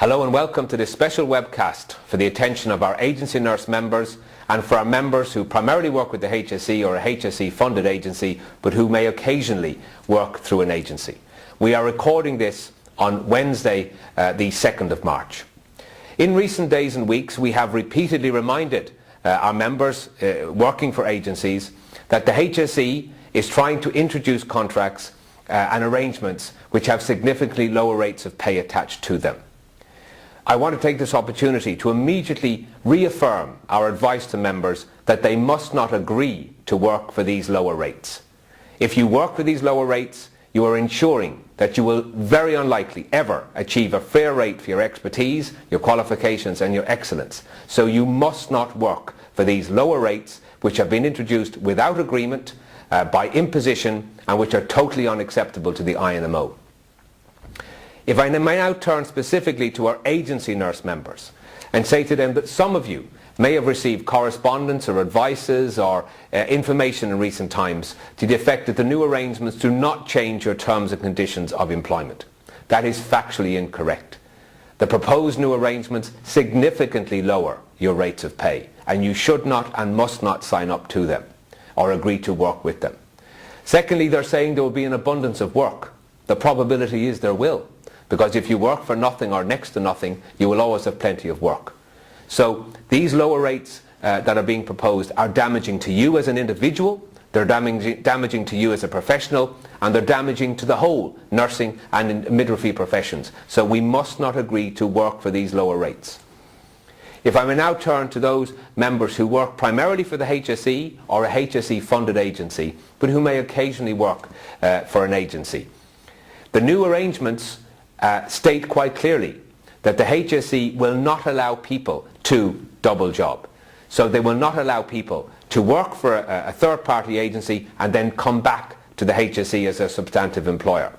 Hello and welcome to this special webcast for the attention of our agency nurse members and for our members who primarily work with the HSE or a HSE funded agency but who may occasionally work through an agency. We are recording this on Wednesday the 2nd of March. In recent days and weeks we have repeatedly reminded our members working for agencies that the HSE is trying to introduce contracts and arrangements which have significantly lower rates of pay attached to them. I want to take this opportunity to immediately reaffirm our advice to members that they must not agree to work for these lower rates. If you work for these lower rates, you are ensuring that you will very unlikely ever achieve a fair rate for your expertise, your qualifications and your excellence. So you must not work for these lower rates which have been introduced without agreement, by imposition, and which are totally unacceptable to the INMO. If I may now turn specifically to our agency nurse members and say to them that some of you may have received correspondence or advices or information in recent times to the effect that the new arrangements do not change your terms and conditions of employment. That is factually incorrect. The proposed new arrangements significantly lower your rates of pay, and you should not and must not sign up to them or agree to work with them. Secondly, they're saying there will be an abundance of work. The probability is there will. Because if you work for nothing or next to nothing, you will always have plenty of work. So these lower rates that are being proposed are damaging to you as an individual, they're damaging to you as a professional, and they're damaging to the whole nursing and midwifery professions. So we must not agree to work for these lower rates. If I may now turn to those members who work primarily for the HSE or a HSE funded agency, but who may occasionally work for an agency. The new arrangements state quite clearly that the HSE will not allow people to double job. So they will not allow people to work for a third-party agency and then come back to the HSE as a substantive employer.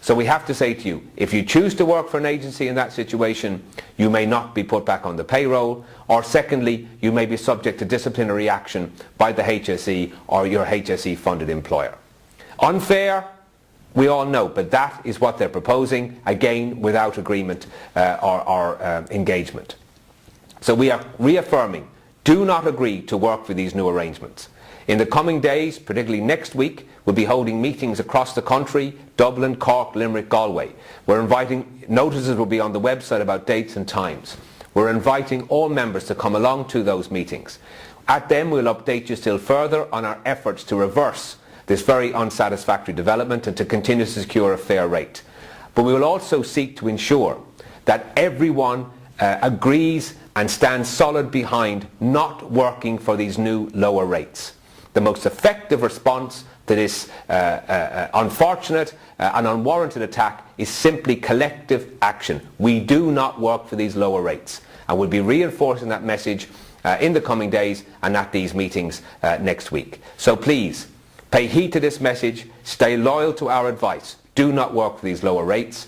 So we have to say to you, if you choose to work for an agency in that situation, you may not be put back on the payroll, or secondly, you may be subject to disciplinary action by the HSE or your HSE funded employer. Unfair? We all know, but that is what they're proposing, again without agreement or engagement. So we are reaffirming, do not agree to work for these new arrangements. In the coming days, particularly next week, we'll be holding meetings across the country, Dublin, Cork, Limerick, Galway. We're inviting, notices will be on the website about dates and times. We're inviting all members to come along to those meetings. At them we'll update you still further on our efforts to reverse this very unsatisfactory development and to continue to secure a fair rate. But we will also seek to ensure that everyone agrees and stands solid behind not working for these new lower rates. The most effective response to this unfortunate and unwarranted attack is simply collective action. We do not work for these lower rates, and we'll be reinforcing that message in the coming days and at these meetings next week. So please, pay heed to this message, stay loyal to our advice, do not work for these lower rates,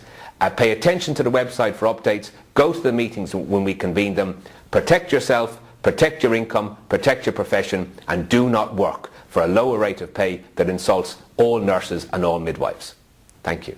pay attention to the website for updates, go to the meetings when we convene them, protect yourself, protect your income, protect your profession, and do not work for a lower rate of pay that insults all nurses and all midwives. Thank you.